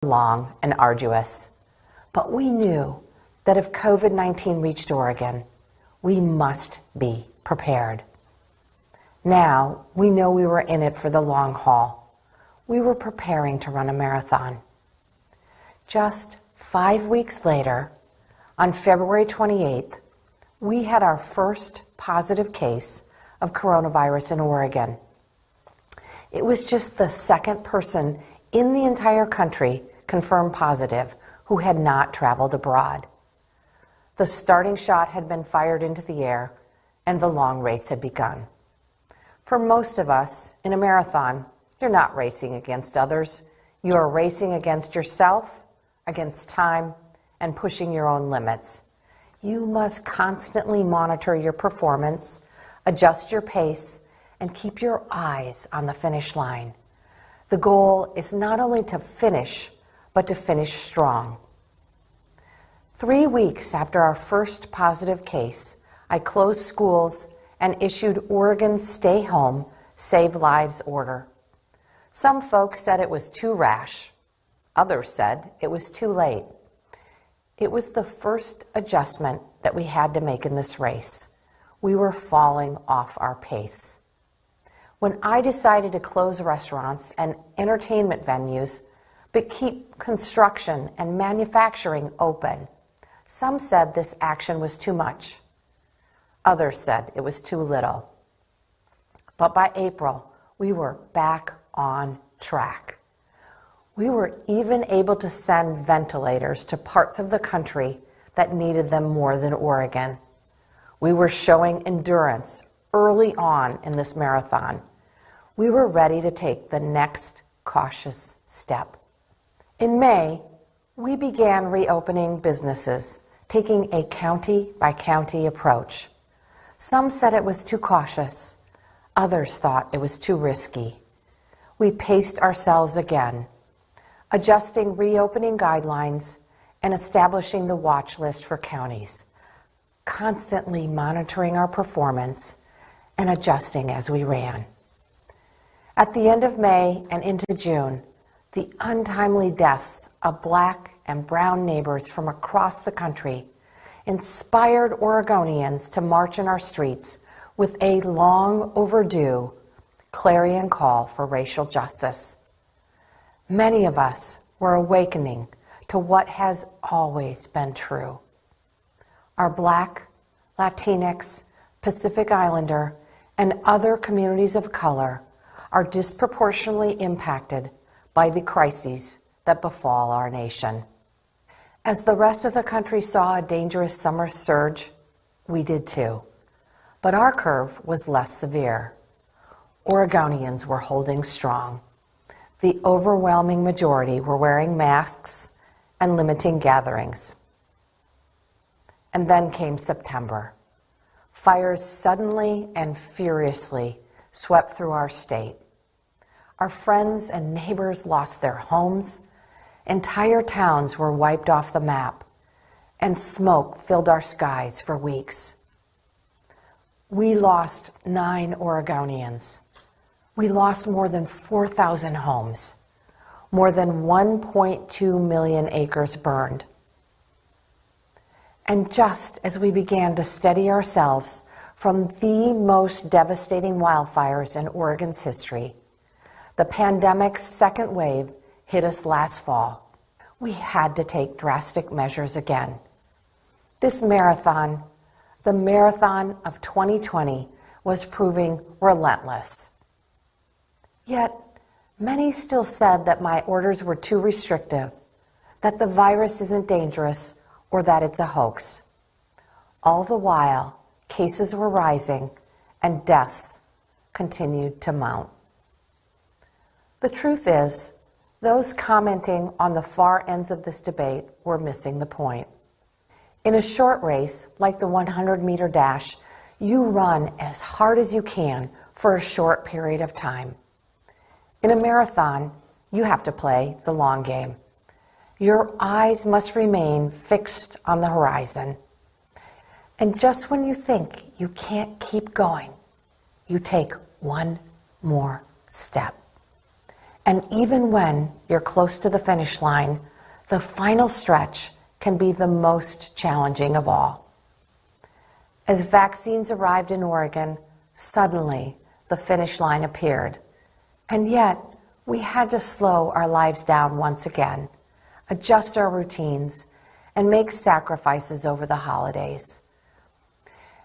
long and arduous, but we knew that if COVID-19 reached Oregon, we must be prepared. Now, we know we were in it for the long haul. We were preparing to run a marathon. Just 5 weeks later, on February 28th, we had our first positive case of coronavirus in Oregon. It was just the second person in the entire country confirmed positive who had not traveled abroad. The starting shot had been fired into the air, and the long race had begun. For most of us, in a marathon, you're not racing against others. You are racing against yourself, against time, and pushing your own limits. You must constantly monitor your performance, adjust your pace, and keep your eyes on the finish line. The goal is not only to finish, but to finish strong. 3 weeks after our first positive case, I closed schools and issued Oregon's Stay Home, Save Lives order. Some folks said it was too rash. Others said it was too late. It was the first adjustment that we had to make in this race. We were falling off our pace. When I decided to close restaurants and entertainment venues, but keep construction and manufacturing open, some said this action was too much. Others said it was too little. But by April, we were back on track. We were even able to send ventilators to parts of the country that needed them more than Oregon. We were showing endurance early on in this marathon. We were ready to take the next cautious step. In May, we began reopening businesses, taking a county-by-county approach. Some said it was too cautious. Others thought it was too risky. We paced ourselves again, adjusting reopening guidelines and establishing the watch list for counties, constantly monitoring our performance and adjusting as we ran. At the end of May and into June, the untimely deaths of Black and brown neighbors from across the country inspired Oregonians to march in our streets with a long overdue clarion call for racial justice. Many of us were awakening to what has always been true. Our Black, Latinx, Pacific Islander, and other communities of color are disproportionately impacted by the crises that befall our nation. As the rest of the country saw a dangerous summer surge, we did too. But our curve was less severe. Oregonians were holding strong. The overwhelming majority were wearing masks and limiting gatherings. And then came September. Fires suddenly and furiously swept through our state. Our friends and neighbors lost their homes. Entire towns were wiped off the map, and smoke filled our skies for weeks. We lost 9 Oregonians. We lost more than 4,000 homes. More than 1.2 million acres burned. And just as we began to steady ourselves from the most devastating wildfires in Oregon's history, the pandemic's second wave hit us last fall. We had to take drastic measures again. This marathon, the marathon of 2020, was proving relentless. Yet, many still said that my orders were too restrictive, that the virus isn't dangerous, or that it's a hoax. All the while, cases were rising and deaths continued to mount. The truth is, those commenting on the far ends of this debate were missing the point. In a short race, like the 100-meter dash, you run as hard as you can for a short period of time. In a marathon, you have to play the long game. Your eyes must remain fixed on the horizon. And just when you think you can't keep going, you take one more step. And even when you're close to the finish line, the final stretch can be the most challenging of all. As vaccines arrived in Oregon, suddenly the finish line appeared. And yet, we had to slow our lives down once again, adjust our routines, and make sacrifices over the holidays.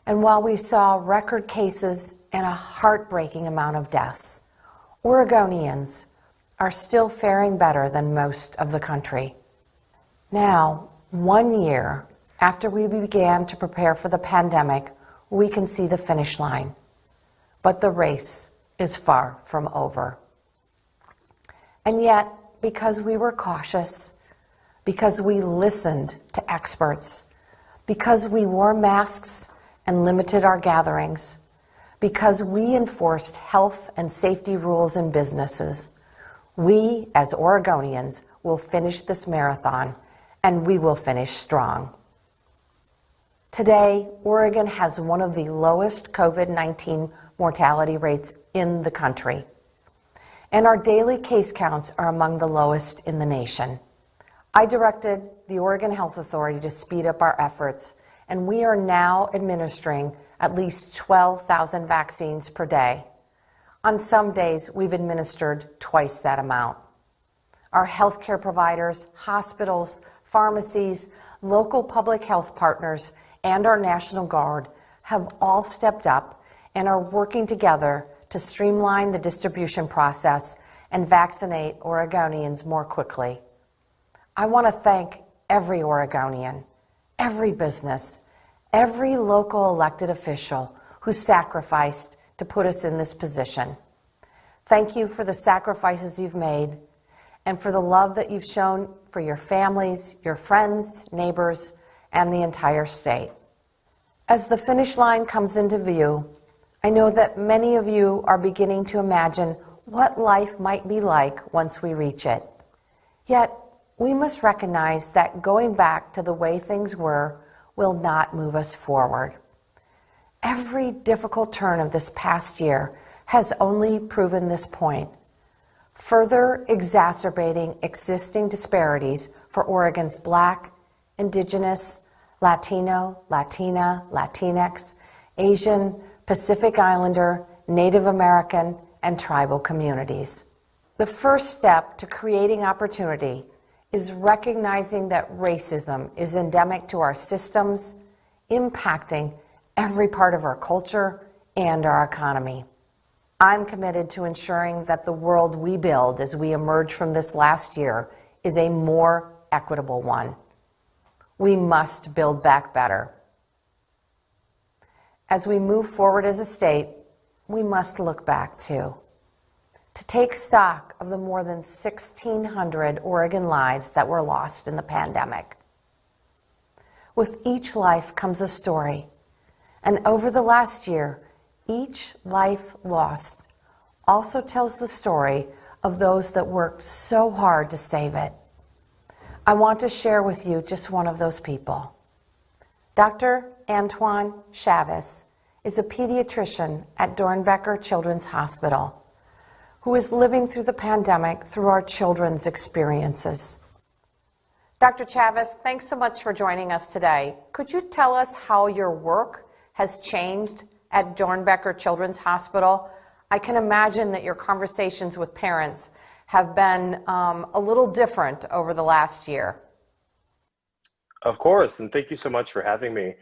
And while we saw record cases and a heartbreaking amount of deaths, Oregonians are still faring better than most of the country. Now, 1 year after we began to prepare for the pandemic, we can see the finish line. But the race is far from over. And yet, because we were cautious, because we listened to experts, because we wore masks and limited our gatherings, because we enforced health and safety rules in businesses, we as Oregonians will finish this marathon, and we will finish strong. Today, Oregon has one of the lowest COVID-19 mortality rates in the country, and our daily case counts are among the lowest in the nation. I directed the Oregon Health Authority to speed up our efforts, and we are now administering at least 12,000 vaccines per day. On some days, we've administered twice that amount. Our healthcare providers, hospitals, pharmacies, local public health partners, and our National Guard have all stepped up and are working together to streamline the distribution process and vaccinate Oregonians more quickly. I want to thank every Oregonian, every business, every local elected official who sacrificed to put us in this position. Thank you for the sacrifices you've made and for the love that you've shown for your families, your friends, neighbors, and the entire state. As the finish line comes into view, I know that many of you are beginning to imagine what life might be like once we reach it. Yet, we must recognize that going back to the way things were will not move us forward. Every difficult turn of this past year has only proven this point, further exacerbating existing disparities for Oregon's Black, Indigenous, Latino, Latina, Latinx, Asian, Pacific Islander, Native American, and tribal communities. The first step to creating opportunity is recognizing that racism is endemic to our systems, impacting every part of our culture and our economy. I'm committed to ensuring that the world we build as we emerge from this last year is a more equitable one. We must build back better. As we move forward as a state, we must look back too, to take stock of the more than 1,600 Oregon lives that were lost in the pandemic. With each life comes a story, and over the last year, each life lost also tells the story of those that worked so hard to save it. I want to share with you just one of those people. Dr. Antoine Chavez is a pediatrician at Dornbecker Children's Hospital who is living through the pandemic through our children's experiences. Dr. Chavez, thanks so much for joining us today. Could you tell us how your work has changed at Dornbecker Children's Hospital? I can imagine that your conversations with parents have been a little different over the last year. Of course, and thank you so much for having me.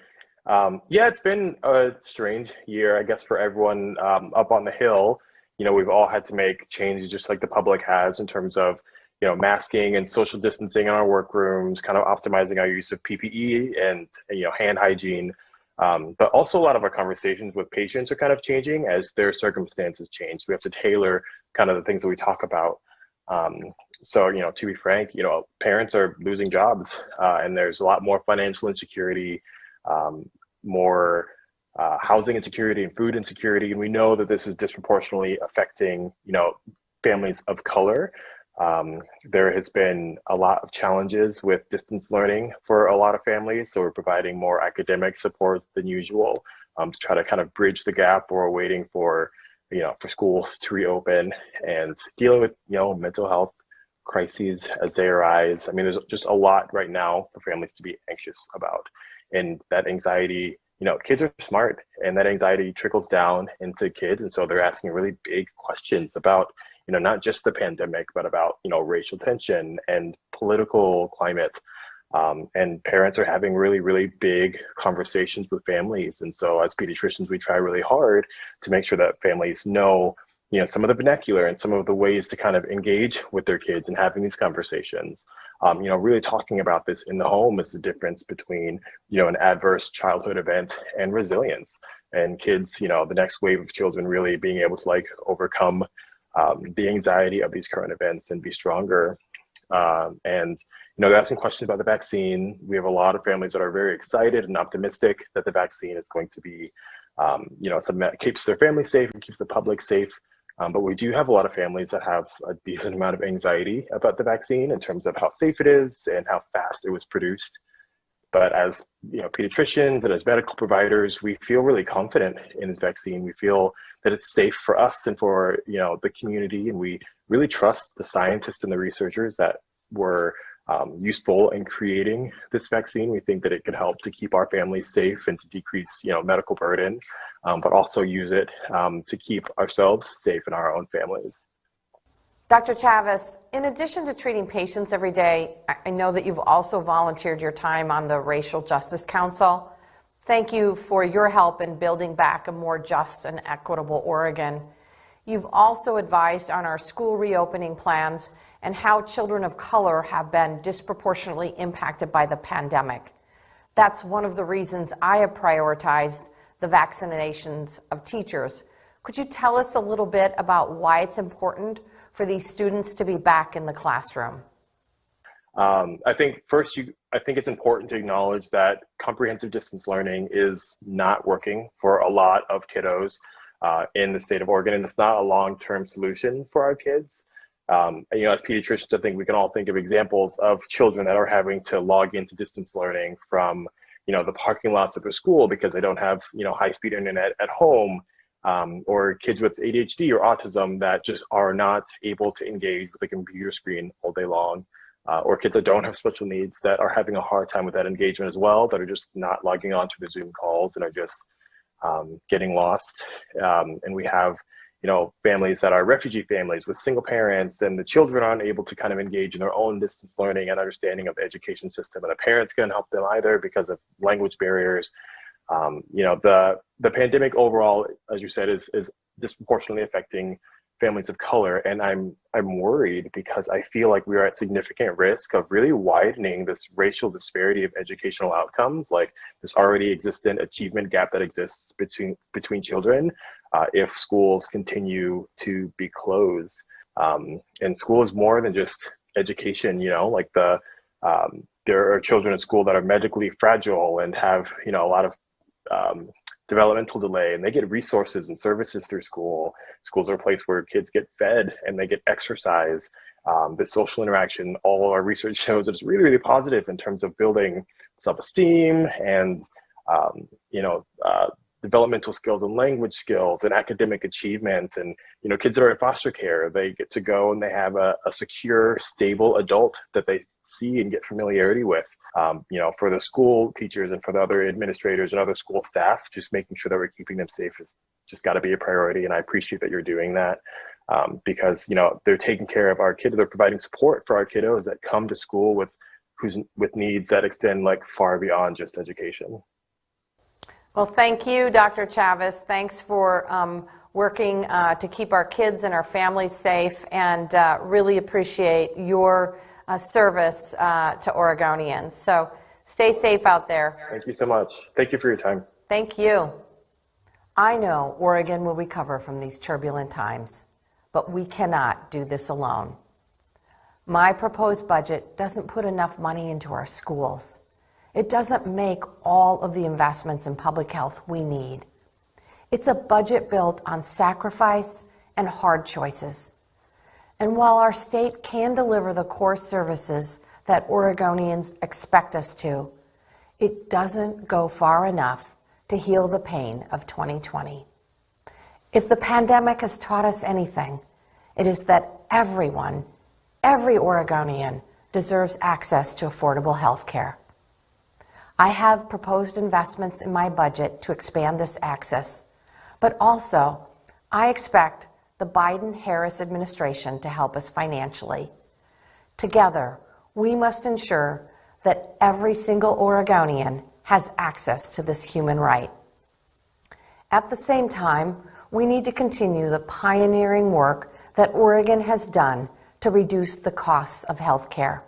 Yeah, it's been a strange year, I guess, for everyone up on the Hill. You know, we've all had to make changes just like the public has in terms of, you know, masking and social distancing in our workrooms, kind of optimizing our use of PPE and, you know, hand hygiene. But also a lot of our conversations with patients are kind of changing as their circumstances change. We have to tailor kind of the things that we talk about. So, you know, to be frank, you know, parents are losing jobs and there's a lot more financial insecurity, more housing insecurity and food insecurity. And we know that this is disproportionately affecting, you know, families of color. There has been a lot of challenges with distance learning for a lot of families. So we're providing more academic support than usual to try to kind of bridge the gap while we're waiting for for schools to reopen and dealing with, mental health crises as they arise. I mean, there's just a lot right now for families to be anxious about. And that anxiety, kids are smart, and that anxiety trickles down into kids. And so they're asking really big questions about, not just the pandemic, but about, racial tension and political climate. And parents are having really, really big conversations with families. And so as pediatricians, we try really hard to make sure that families know, some of the vernacular and some of the ways to kind of engage with their kids and having these conversations. Really talking about this in the home is the difference between, an adverse childhood event and resilience. And kids, the next wave of children really being able to overcome the anxiety of these current events and be stronger. And they're asking questions about the vaccine. We have a lot of families that are very excited and optimistic that the vaccine is going to be, something that keeps their family safe and keeps the public safe. But we do have a lot of families that have a decent amount of anxiety about the vaccine in terms of how safe it is and how fast it was produced. But as pediatricians and as medical providers, we feel really confident in this vaccine. We feel that it's safe for us and for the community, and we really trust the scientists and the researchers that were useful in creating this vaccine. We think that it could help to keep our families safe and to decrease medical burden, but also use it to keep ourselves safe in our own families. Dr. Chavez, in addition to treating patients every day, I know that you've also volunteered your time on the Racial Justice Council. Thank you for your help in building back a more just and equitable Oregon. You've also advised on our school reopening plans and how children of color have been disproportionately impacted by the pandemic. That's one of the reasons I have prioritized the vaccinations of teachers. Could you tell us a little bit about why it's important for these students to be back in the classroom? I think it's important to acknowledge that comprehensive distance learning is not working for a lot of kiddos in the state of Oregon, and it's not a long-term solution for our kids. As pediatricians, I think we can all think of examples of children that are having to log into distance learning from, the parking lots of their school because they don't have, high-speed internet at home, or kids with ADHD or autism that just are not able to engage with a computer screen all day long, or kids that don't have special needs that are having a hard time with that engagement as well, that are just not logging on to the Zoom calls and are just getting lost. And we have, families that are refugee families with single parents, and the children aren't able to kind of engage in their own distance learning and understanding of the education system, and the parents can't help them either because of language barriers. The pandemic overall, as you said, is disproportionately affecting families of color, and I'm worried because I feel like we are at significant risk of really widening this racial disparity of educational outcomes, like this already existent achievement gap that exists between children, if schools continue to be closed. And school is more than just education. There are children at school that are medically fragile and have a lot of developmental delay, and they get resources and services through school. Schools are a place where kids get fed and they get exercise. The social interaction, all our research shows that it's really, really positive in terms of building self-esteem and, developmental skills and language skills and academic achievement. And, kids that are in foster care, they get to go and they have a secure, stable adult that they see and get familiarity with. For the school teachers and for the other administrators and other school staff, just making sure that we're keeping them safe has just got to be a priority. And I appreciate that you're doing that because, they're taking care of our kids. They're providing support for our kiddos that come to school with needs that extend far beyond just education. Well, thank you, Dr. Chavez. Thanks for working to keep our kids and our families safe, and really appreciate your service to Oregonians. So stay safe out there. Thank you so much. Thank you for your time. Thank you. I know Oregon will recover from these turbulent times, but we cannot do this alone. My proposed budget doesn't put enough money into our schools. It doesn't make all of the investments in public health we need. It's a budget built on sacrifice and hard choices. And while our state can deliver the core services that Oregonians expect us to, it doesn't go far enough to heal the pain of 2020. If the pandemic has taught us anything, it is that everyone, every Oregonian, deserves access to affordable health care. I have proposed investments in my budget to expand this access, but also I expect the Biden-Harris administration to help us financially. Together, we must ensure that every single Oregonian has access to this human right. At the same time, we need to continue the pioneering work that Oregon has done to reduce the costs of health care.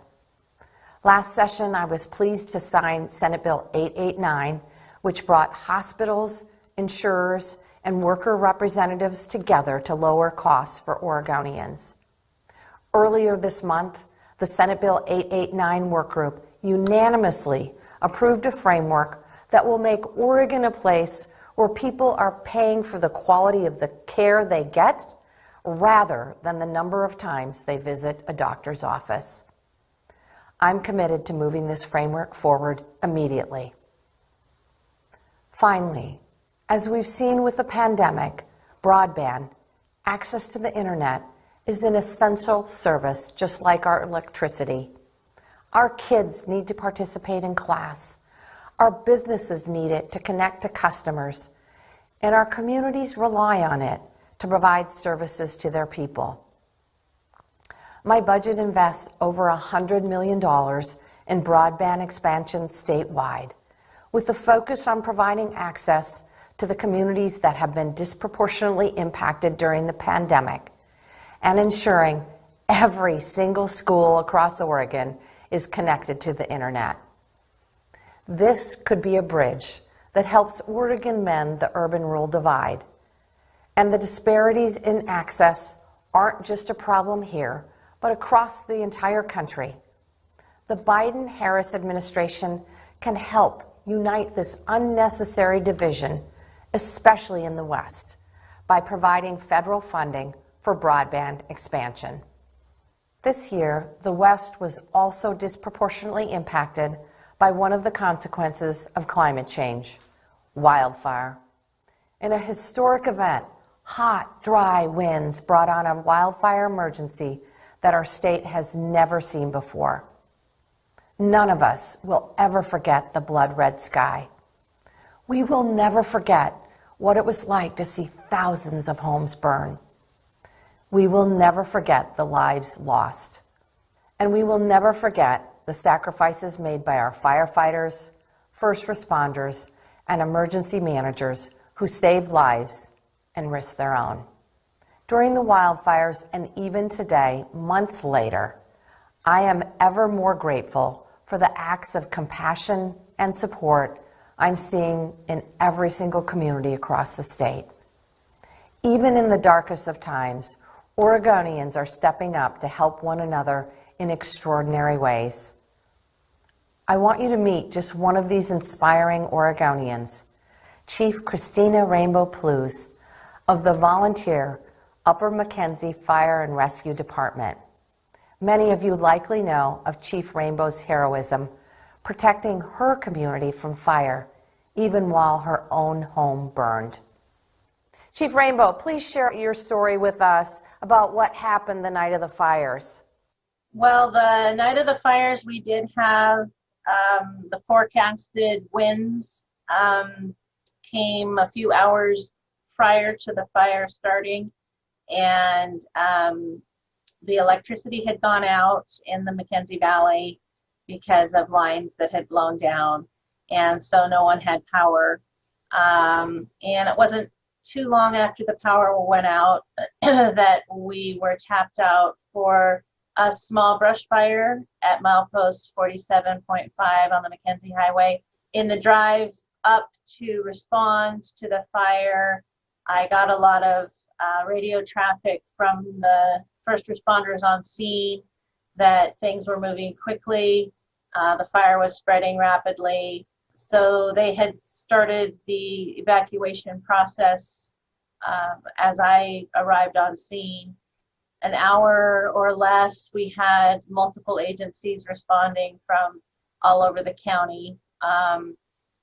Last session, I was pleased to sign Senate Bill 889, which brought hospitals, insurers, and worker representatives together to lower costs for Oregonians. Earlier this month, the Senate Bill 889 work group unanimously approved a framework that will make Oregon a place where people are paying for the quality of the care they get rather than the number of times they visit a doctor's office. I'm committed to moving this framework forward immediately. Finally, as we've seen with the pandemic, broadband, access to the internet, is an essential service just like our electricity. Our kids need to participate in class. Our businesses need it to connect to customers, and our communities rely on it to provide services to their people. My budget invests over $100 million in broadband expansion statewide, with the focus on providing access to the communities that have been disproportionately impacted during the pandemic and ensuring every single school across Oregon is connected to the internet. This could be a bridge that helps Oregon mend the urban-rural divide. And the disparities in access aren't just a problem here, but across the entire country. The Biden-Harris administration can help unite this unnecessary division, especially in the West, by providing federal funding for broadband expansion. This year, the West was also disproportionately impacted by one of the consequences of climate change, wildfire. In a historic event, hot, dry winds brought on a wildfire emergency that our state has never seen before. None of us will ever forget the blood-red sky. We will never forget what it was like to see thousands of homes burn. We will never forget the lives lost. And we will never forget the sacrifices made by our firefighters, first responders, and emergency managers who saved lives and risked their own. During the wildfires, and even today, months later, I am ever more grateful for the acts of compassion and support I'm seeing in every single community across the state. Even in the darkest of times, Oregonians are stepping up to help one another in extraordinary ways. I want you to meet just one of these inspiring Oregonians, Chief Christina Rainbow Plews of the volunteer Upper Mackenzie Fire and Rescue Department. Many of you likely know of Chief Rainbow's heroism, protecting her community from fire, even while her own home burned. Chief Rainbow, please share your story with us about what happened the night of the fires. Well, the night of the fires, we did have the forecasted winds came a few hours prior to the fire starting, and the electricity had gone out in the Mackenzie Valley because of lines that had blown down, and so no one had power. And it wasn't too long after the power went out that we were tapped out for a small brush fire at milepost 47.5 on the Mackenzie Highway. In the drive up to respond to the fire, I got a lot of radio traffic from the first responders on scene that things were moving quickly. The fire was spreading rapidly. So they had started the evacuation process as I arrived on scene. An hour or less, we had multiple agencies responding from all over the county,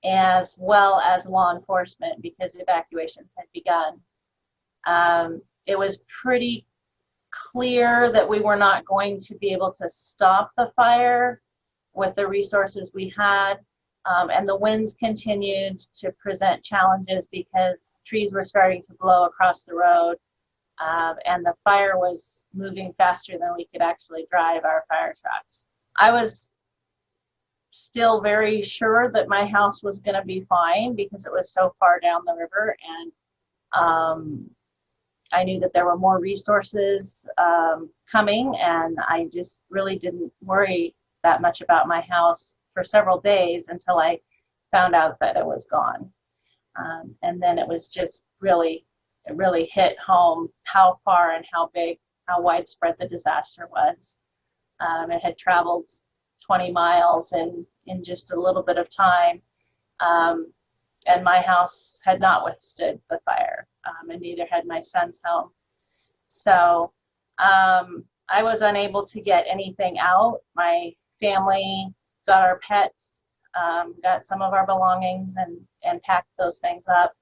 as well as law enforcement, because evacuations had begun. It was pretty clear that we were not going to be able to stop the fire with the resources we had. And the winds continued to present challenges because trees were starting to blow across the road, and the fire was moving faster than we could actually drive our fire trucks. I was still very sure that my house was going to be fine because it was so far down the river, and I knew that there were more resources coming, and I just really didn't worry that much about my house for several days until I found out that it was gone. And then it was just it really hit home how far and how big, how widespread the disaster was. It had traveled 20 miles in just a little bit of time. And my house had not withstood the fire, and neither had my son's home. So I was unable to get anything out. My family got our pets, got some of our belongings, and packed those things up.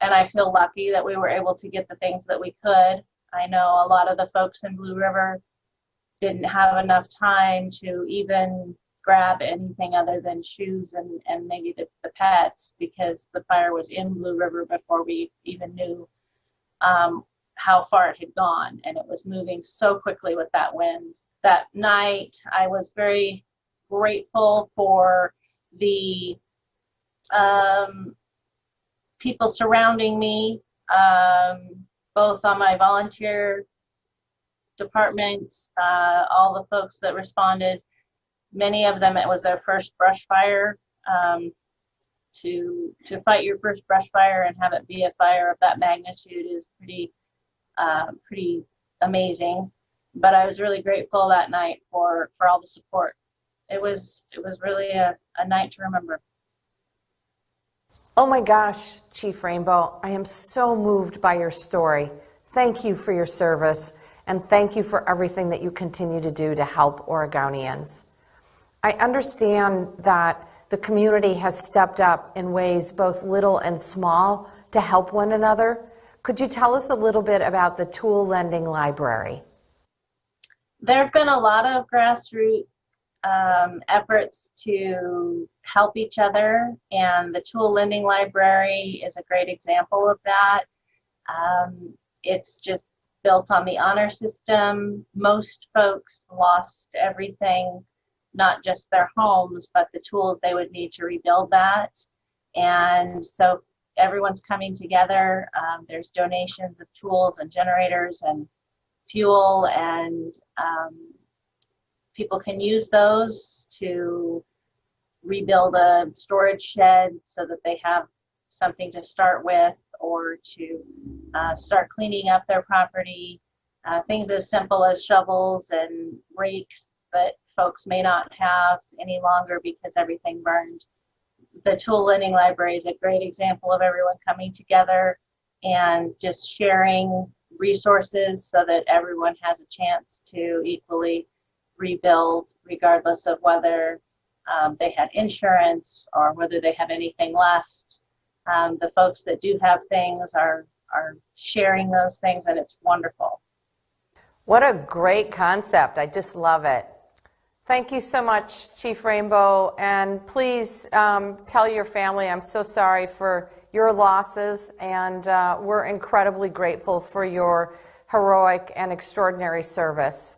And I feel lucky that we were able to get the things that we could. I know a lot of the folks in Blue River didn't have enough time to even grab anything other than shoes and maybe the pets, because the fire was in Blue River before we even knew how far it had gone, and it was moving so quickly with that wind. That night, I was very grateful for the people surrounding me, both on my volunteer departments, all the folks that responded. Many of them, it was their first brush fire. To fight your first brush fire and have it be a fire of that magnitude is pretty amazing. But I was really grateful that night for all the support. It was really a night to remember. Oh my gosh, Chief Rainbow, I am so moved by your story. Thank you for your service, and thank you for everything that you continue to do to help Oregonians. I understand that the community has stepped up in ways both little and small to help one another. Could you tell us a little bit about the Tool Lending Library? There have been a lot of grassroots efforts to help each other, and the Tool Lending Library is a great example of that. It's just built on the honor system. Most folks lost everything, not just their homes, but the tools they would need to rebuild that. And so everyone's coming together. There's donations of tools and generators and fuel, and people can use those to rebuild a storage shed so that they have something to start with, or to start cleaning up their property. Things as simple as shovels and rakes that folks may not have any longer because everything burned. The Tool Lending Library is a great example of everyone coming together and just sharing resources so that everyone has a chance to equally rebuild, regardless of whether they had insurance or whether they have anything left. The folks that do have things are sharing those things, and it's wonderful. What a great concept. I just love it. Thank you so much, Chief Rainbow, and please tell your family I'm so sorry for your losses, and we're incredibly grateful for your heroic and extraordinary service.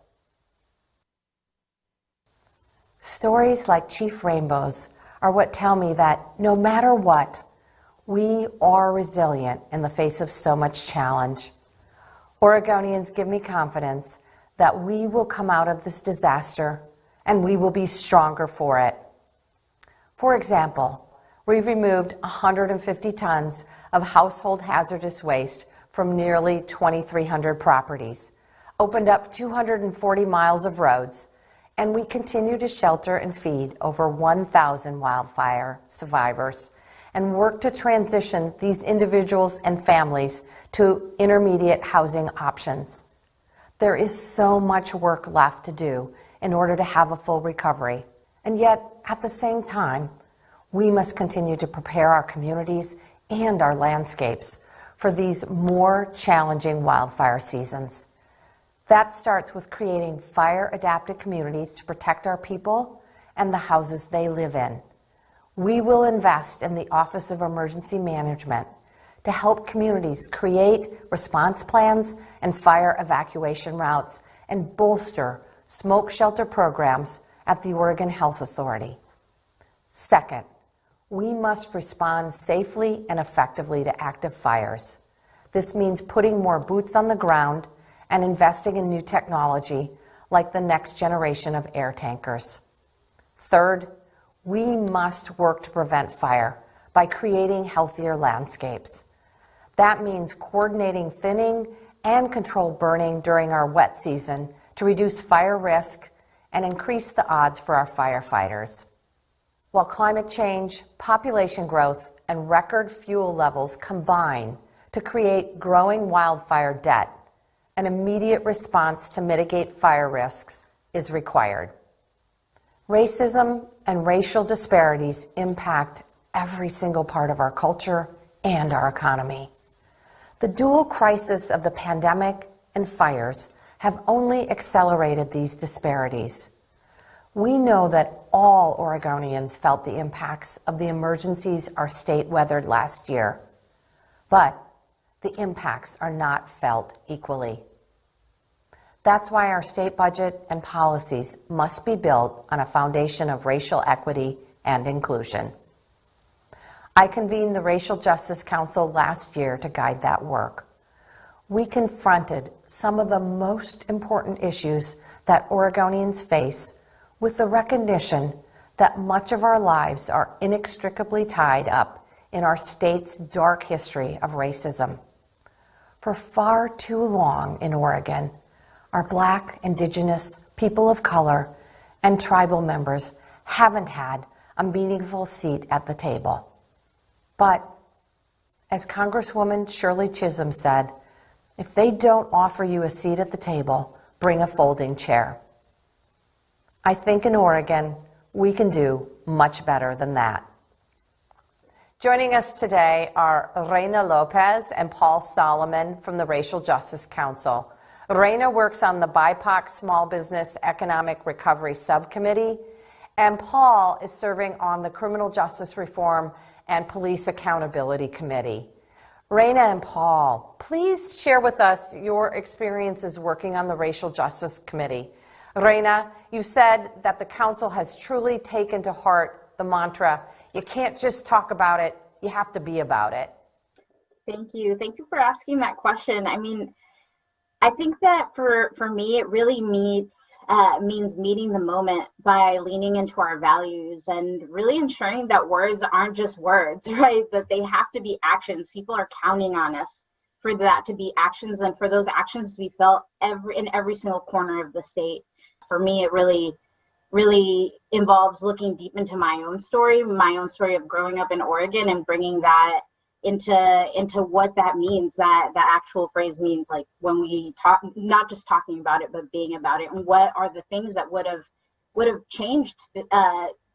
Stories like Chief Rainbow's are what tell me that no matter what, we are resilient in the face of so much challenge. Oregonians give me confidence that we will come out of this disaster and we will be stronger for it. For example, we've removed 150 tons of household hazardous waste from nearly 2,300 properties, opened up 240 miles of roads, and we continue to shelter and feed over 1,000 wildfire survivors and work to transition these individuals and families to intermediate housing options. There is so much work left to do in order to have a full recovery, and yet at the same time, we must continue to prepare our communities and our landscapes for these more challenging wildfire seasons. That starts with creating fire-adapted communities to protect our people and the houses they live in. We will invest in the Office of Emergency Management to help communities create response plans and fire evacuation routes and bolster smoke shelter programs at the Oregon Health Authority. Second, we must respond safely and effectively to active fires. This means putting more boots on the ground and investing in new technology like the next generation of air tankers. Third, we must work to prevent fire by creating healthier landscapes. That means coordinating thinning and controlled burning during our wet season to reduce fire risk and increase the odds for our firefighters. While climate change, population growth, and record fuel levels combine to create growing wildfire debt, an immediate response to mitigate fire risks is required. Racism and racial disparities impact every single part of our culture and our economy. The dual crisis of the pandemic and fires have only accelerated these disparities. We know that all Oregonians felt the impacts of the emergencies our state weathered last year, but the impacts are not felt equally. That's why our state budget and policies must be built on a foundation of racial equity and inclusion. I convened the Racial Justice Council last year to guide that work. We confronted some of the most important issues that Oregonians face with the recognition that much of our lives are inextricably tied up in our state's dark history of racism. For far too long in Oregon, our Black, Indigenous, people of color, and tribal members haven't had a meaningful seat at the table. But, as Congresswoman Shirley Chisholm said, if they don't offer you a seat at the table, bring a folding chair. I think in Oregon, we can do much better than that. Joining us today are Reina Lopez and Paul Solomon from the Racial Justice Council. Reina works on the BIPOC Small Business Economic Recovery Subcommittee, and Paul is serving on the Criminal Justice Reform and Police Accountability Committee. Reina and Paul, please share with us your experiences working on the Racial Justice Committee. Reina, you said that the council has truly taken to heart the mantra, you can't just talk about it, you have to be about it. Thank you. Thank you for asking that question. I think that for me, it really means meeting the moment by leaning into our values and really ensuring that words aren't just words, right? That they have to be actions. People are counting on us for that to be actions and for those actions to be felt in every single corner of the state. For me, it really involves looking deep into my own story of growing up in Oregon and bringing that into what that means, that actual phrase means, like when we talk, not just talking about it, but being about it, and what are the things that would have changed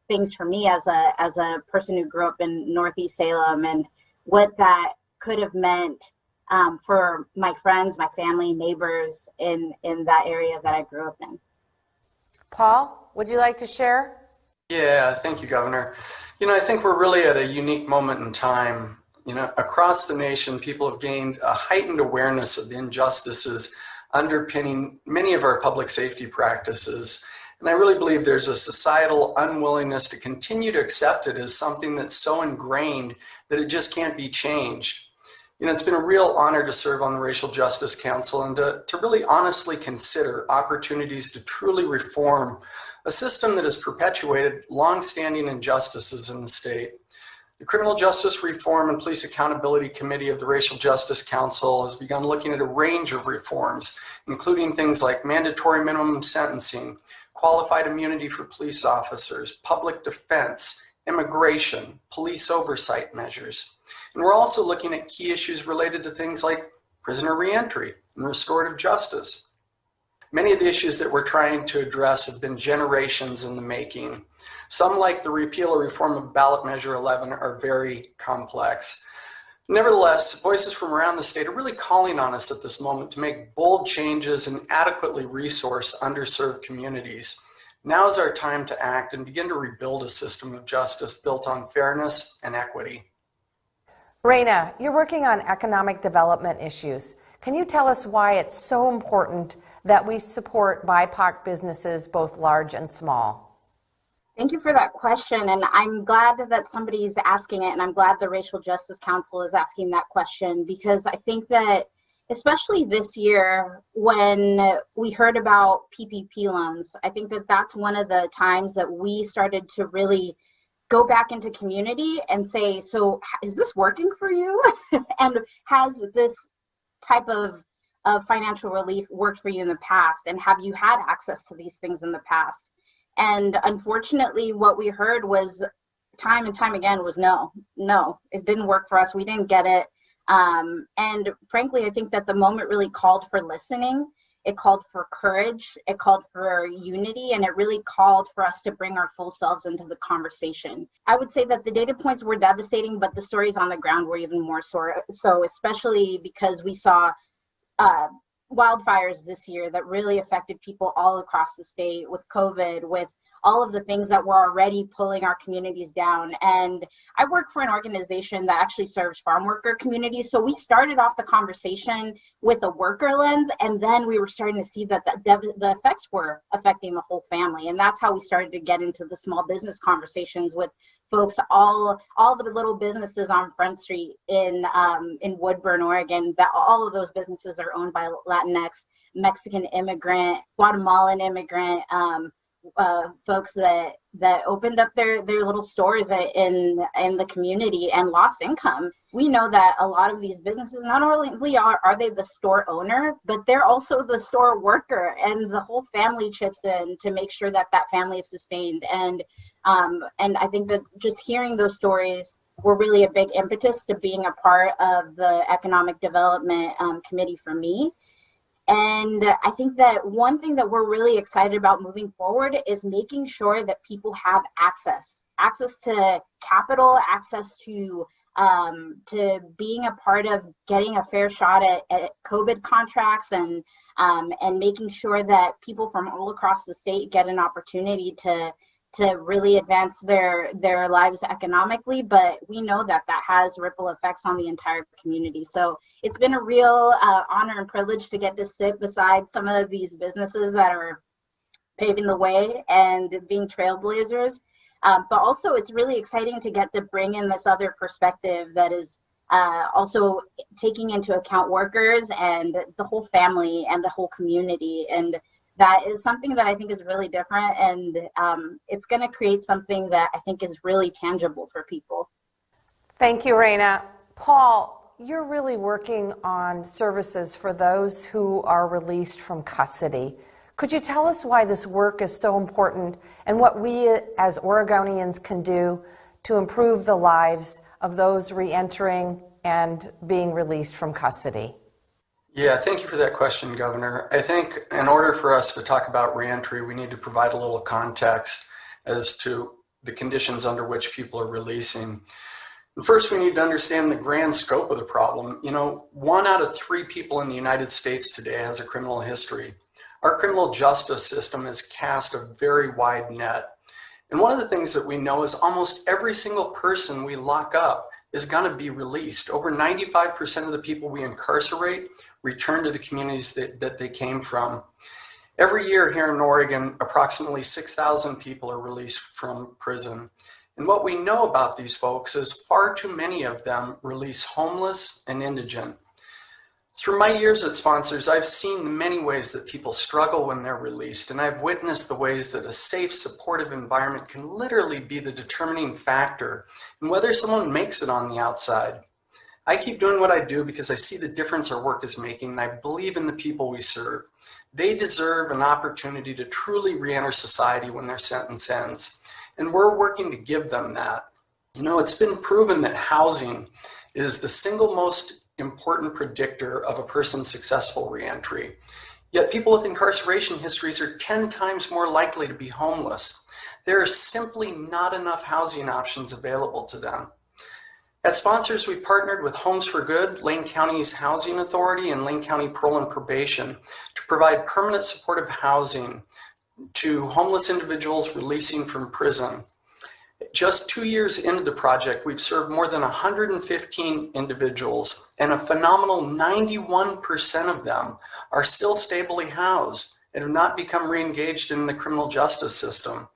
things for me as a person who grew up in Northeast Salem, and what that could have meant for my friends, my family, neighbors in that area that I grew up in. Paul, would you like to share? Yeah, thank you, Governor. I think we're really at a unique moment in time. Across the nation, people have gained a heightened awareness of the injustices underpinning many of our public safety practices. And I really believe there's a societal unwillingness to continue to accept it as something that's so ingrained that it just can't be changed. It's been a real honor to serve on the Racial Justice Council and to really honestly consider opportunities to truly reform a system that has perpetuated longstanding injustices in the state. The Criminal Justice Reform and Police Accountability Committee of the Racial Justice Council has begun looking at a range of reforms, including things like mandatory minimum sentencing, qualified immunity for police officers, public defense, immigration, police oversight measures. And we're also looking at key issues related to things like prisoner reentry and restorative justice. Many of the issues that we're trying to address have been generations in the making. Some, like the repeal or reform of ballot measure 11, are very complex. Nevertheless, voices from around the state are really calling on us at this moment to make bold changes and adequately resource underserved communities. Now is our time to act and begin to rebuild a system of justice built on fairness and equity. Raina, you're working on economic development issues. Can you tell us why it's so important that we support BIPOC businesses, both large and small? Thank you for that question, and I'm glad that somebody's asking it, and I'm glad the Racial Justice Council is asking that question, because I think that especially this year when we heard about PPP loans, I think that that's one of the times that we started to really go back into community and say, so is this working for you? And has this type of financial relief worked for you in the past? And have you had access to these things in the past? And unfortunately, what we heard was time and time again was no, it didn't work for us. We didn't get it. And frankly, I think that the moment really called for listening. It called for courage. It called for unity. And it really called for us to bring our full selves into the conversation. I would say that the data points were devastating, but the stories on the ground were even more so, especially because we saw wildfires this year that really affected people all across the state, with COVID, with all of the things that were already pulling our communities down. And I work for an organization that actually serves farm worker communities. So we started off the conversation with a worker lens, and then we were starting to see that the effects were affecting the whole family. And that's how we started to get into the small business conversations with folks, all the little businesses on Front Street in Woodburn, Oregon, that all of those businesses are owned by Latinx, Mexican immigrant, Guatemalan immigrant, folks that opened up their little stores in the community and lost income. We know that a lot of these businesses, not only are they the store owner, but they're also the store worker, and the whole family chips in to make sure that that family is sustained. And I think that just hearing those stories were really a big impetus to being a part of the Economic Development Committee for me. And I think that one thing that we're really excited about moving forward is making sure that people have access to capital, access to being a part of getting a fair shot at COVID contracts, and making sure that people from all across the state get an opportunity to really advance their lives economically. But we know that has ripple effects on the entire community. So it's been a real honor and privilege to get to sit beside some of these businesses that are paving the way and being trailblazers. But also it's really exciting to get to bring in this other perspective that is also taking into account workers and the whole family and the whole community. And that is something that I think is really different, and it's going to create something that I think is really tangible for people. Thank you, Raina. Paul, you're really working on services for those who are released from custody. Could you tell us why this work is so important and what we as Oregonians can do to improve the lives of those reentering and being released from custody? Yeah, thank you for that question, Governor. I think in order for us to talk about reentry, we need to provide a little context as to the conditions under which people are releasing. First, we need to understand the grand scope of the problem. 1 out of 3 people in the United States today has a criminal history. Our criminal justice system has cast a very wide net. And one of the things that we know is almost every single person we lock up is going to be released. Over 95% of the people we incarcerate return to the communities that they came from. Every year here in Oregon, approximately 6,000 people are released from prison. And what we know about these folks is far too many of them release homeless and indigent. Through my years at Sponsors, I've seen many ways that people struggle when they're released, and I've witnessed the ways that a safe, supportive environment can literally be the determining factor in whether someone makes it on the outside. I keep doing what I do because I see the difference our work is making, and I believe in the people we serve. They deserve an opportunity to truly re-enter society when their sentence ends, and we're working to give them that. It's been proven that housing is the single most important predictor of a person's successful reentry. Yet people with incarceration histories are 10 times more likely to be homeless. There are simply not enough housing options available to them. As sponsors, we partnered with Homes for Good, Lane County's Housing Authority, and Lane County Parole and Probation to provide permanent supportive housing to homeless individuals releasing from prison. Just 2 years into the project, we've served more than 115 individuals, and a phenomenal 91% of them are still stably housed and have not become re-engaged in the criminal justice system.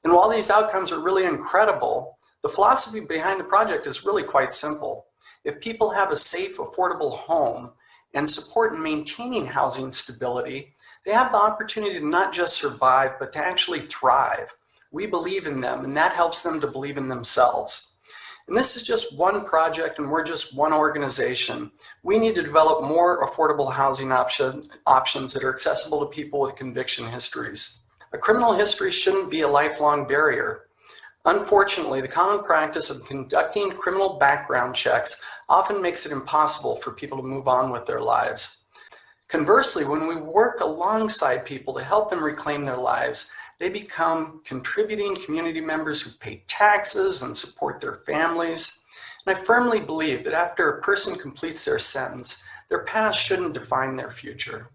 And while these outcomes are really incredible, the philosophy behind the project is really quite simple. If people have a safe, affordable home and support in maintaining housing stability, they have the opportunity to not just survive, but to actually thrive. We believe in them, and that helps them to believe in themselves. And this is just one project, and we're just one organization. We need to develop more affordable housing options that are accessible to people with conviction histories. A criminal history shouldn't be a lifelong barrier. Unfortunately, the common practice of conducting criminal background checks often makes it impossible for people to move on with their lives. Conversely, when we work alongside people to help them reclaim their lives, they become contributing community members who pay taxes and support their families. And I firmly believe that after a person completes their sentence, their past shouldn't define their future.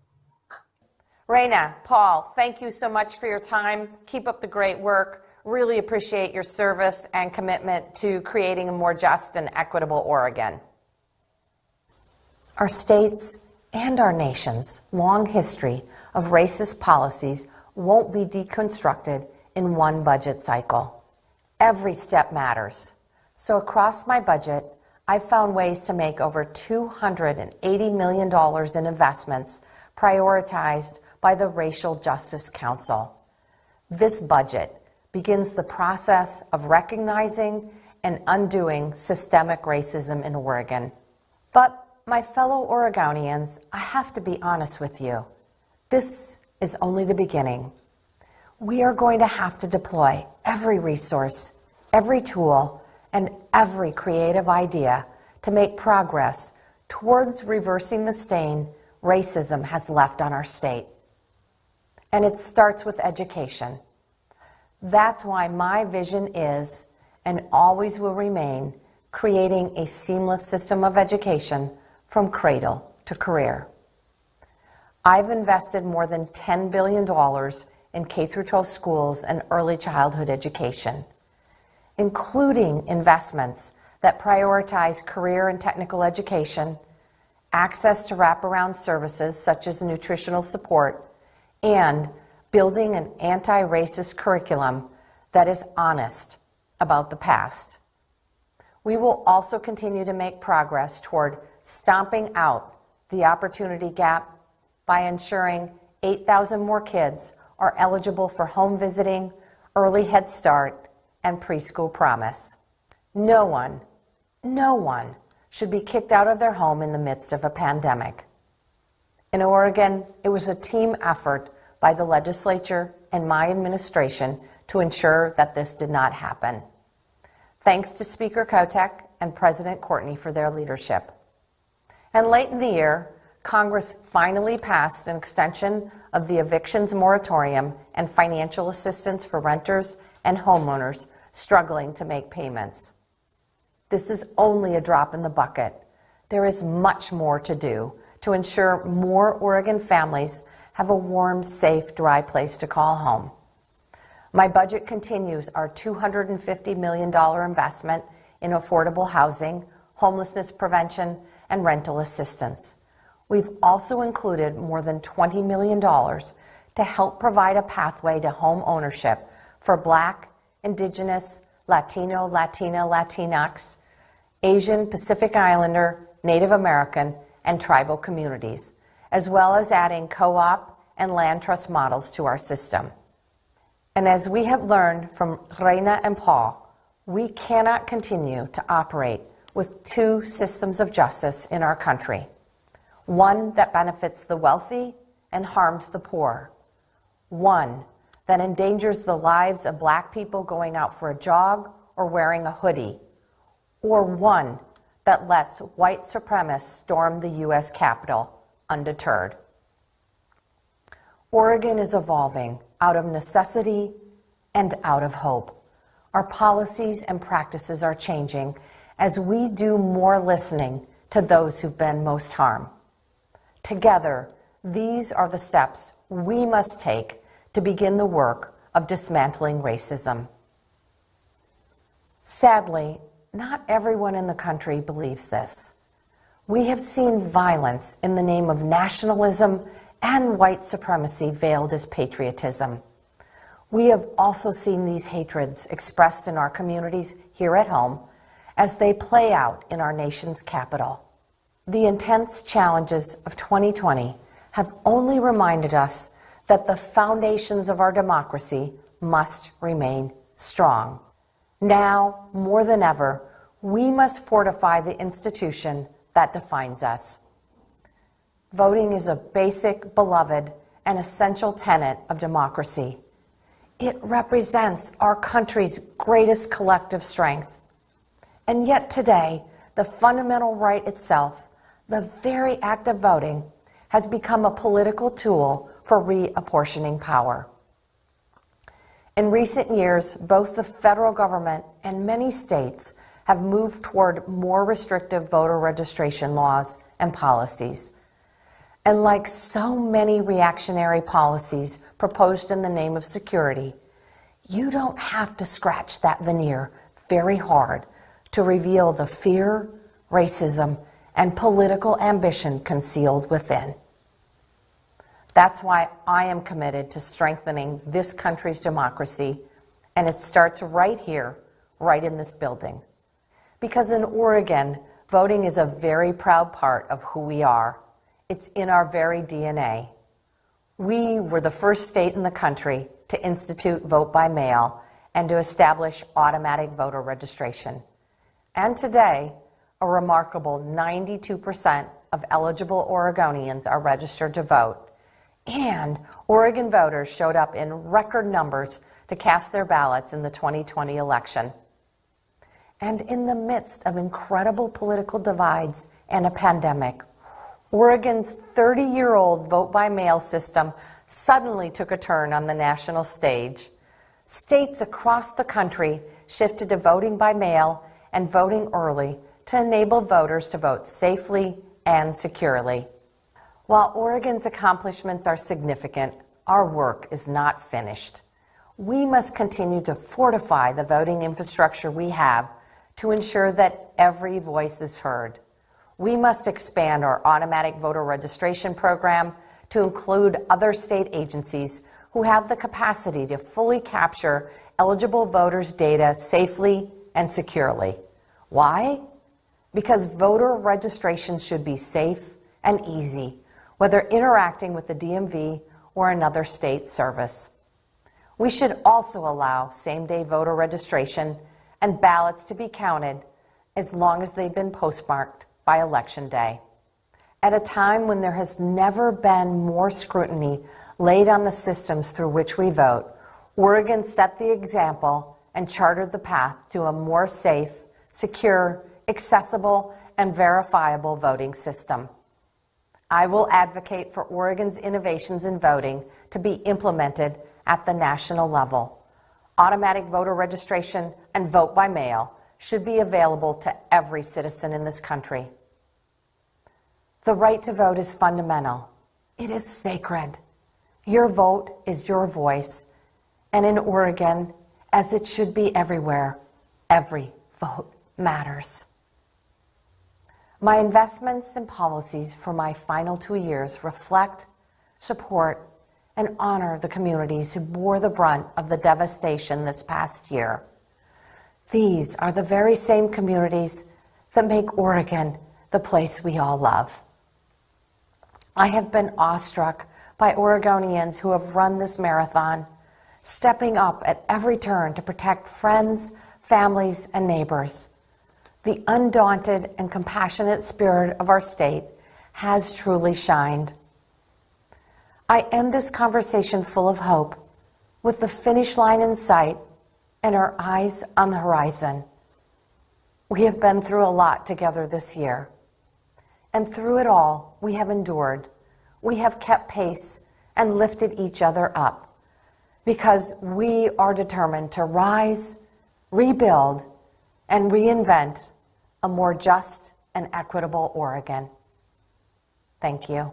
Raina, Paul, thank you so much for your time. Keep up the great work. Really appreciate your service and commitment to creating a more just and equitable Oregon. Our state's and our nation's long history of racist policies won't be deconstructed in one budget cycle. Every step matters. So across my budget, I've found ways to make over $280 million in investments prioritized by the Racial Justice Council. This budget begins the process of recognizing and undoing systemic racism in Oregon. But my fellow Oregonians, I have to be honest with you. This is only the beginning. We are going to have to deploy every resource, every tool, and every creative idea to make progress towards reversing the stain racism has left on our state. And it starts with education. That's why my vision is, and always will remain, creating a seamless system of education from cradle to career. I've invested more than $10 billion in K-12 schools and early childhood education, including investments that prioritize career and technical education, access to wraparound services such as nutritional support, and building an anti-racist curriculum that is honest about the past. We will also continue to make progress toward stomping out the opportunity gap by ensuring 8,000 more kids are eligible for home visiting, early Head Start, and preschool promise. No one should be kicked out of their home in the midst of a pandemic. In Oregon, it was a team effort by the legislature and my administration to ensure that this did not happen. Thanks to Speaker Kotek and President Courtney for their leadership. And late in the year, Congress finally passed an extension of the evictions moratorium and financial assistance for renters and homeowners struggling to make payments. This is only a drop in the bucket. There is much more to do to ensure more Oregon families have a warm, safe, dry place to call home. My budget continues our $250 million investment in affordable housing, homelessness prevention, and rental assistance. We've also included more than $20 million to help provide a pathway to home ownership for Black, Indigenous, Latino, Latina, Latinx, Asian, Pacific Islander, Native American, and tribal communities, as well as adding co-op and land trust models to our system. And as we have learned from Raina and Paul, we cannot continue to operate with two systems of justice in our country. One that benefits the wealthy and harms the poor. One that endangers the lives of Black people going out for a jog or wearing a hoodie. Or one that lets white supremacists storm the U.S. Capitol undeterred. Oregon is evolving out of necessity and out of hope. Our policies and practices are changing, as we do more listening to those who've been most harmed. Together, these are the steps we must take to begin the work of dismantling racism. Sadly, not everyone in the country believes this. We have seen violence in the name of nationalism and white supremacy veiled as patriotism. We have also seen these hatreds expressed in our communities here at home as they play out in our nation's capital. The intense challenges of 2020 have only reminded us that the foundations of our democracy must remain strong. Now, more than ever, we must fortify the institution that defines us. Voting is a basic, beloved, and essential tenet of democracy. It represents our country's greatest collective strength. And yet today, the fundamental right itself, the very act of voting, has become a political tool for reapportioning power. In recent years, both the federal government and many states have moved toward more restrictive voter registration laws and policies. And like so many reactionary policies proposed in the name of security, you don't have to scratch that veneer very hard to reveal the fear, racism, and political ambition concealed within. That's why I am committed to strengthening this country's democracy, and it starts right here, right in this building. Because in Oregon, voting is a very proud part of who we are. It's in our very DNA. We were the first state in the country to institute vote by mail and to establish automatic voter registration. And today, a remarkable 92% of eligible Oregonians are registered to vote. And Oregon voters showed up in record numbers to cast their ballots in the 2020 election. And in the midst of incredible political divides and a pandemic, Oregon's 30-year-old vote-by-mail system suddenly took a turn on the national stage. States across the country shifted to voting by mail and voting early to enable voters to vote safely and securely. While Oregon's accomplishments are significant, our work is not finished. We must continue to fortify the voting infrastructure we have to ensure that every voice is heard. We must expand our automatic voter registration program to include other state agencies who have the capacity to fully capture eligible voters' data safely and securely. Why? Because voter registration should be safe and easy, whether interacting with the DMV or another state service. We should also allow same-day voter registration and ballots to be counted as long as they've been postmarked by Election Day. At a time when there has never been more scrutiny laid on the systems through which we vote, Oregon set the example and chartered the path to a more safe, secure, accessible, and verifiable voting system. I will advocate for Oregon's innovations in voting to be implemented at the national level. Automatic voter registration and vote by mail should be available to every citizen in this country. The right to vote is fundamental. It is sacred. Your vote is your voice. And in Oregon, as it should be everywhere, every vote matters. My investments and policies for my final 2 years reflect, support, and honor the communities who bore the brunt of the devastation this past year. These are the very same communities that make Oregon the place we all love. I have been awestruck by Oregonians who have run this marathon, stepping up at every turn to protect friends, families, and neighbors. The undaunted and compassionate spirit of our state has truly shined. I end this conversation full of hope, with the finish line in sight and our eyes on the horizon. We have been through a lot together this year, and through it all, we have endured. We have kept pace and lifted each other up, because we are determined to rise, rebuild, and reinvent a more just and equitable Oregon. Thank you.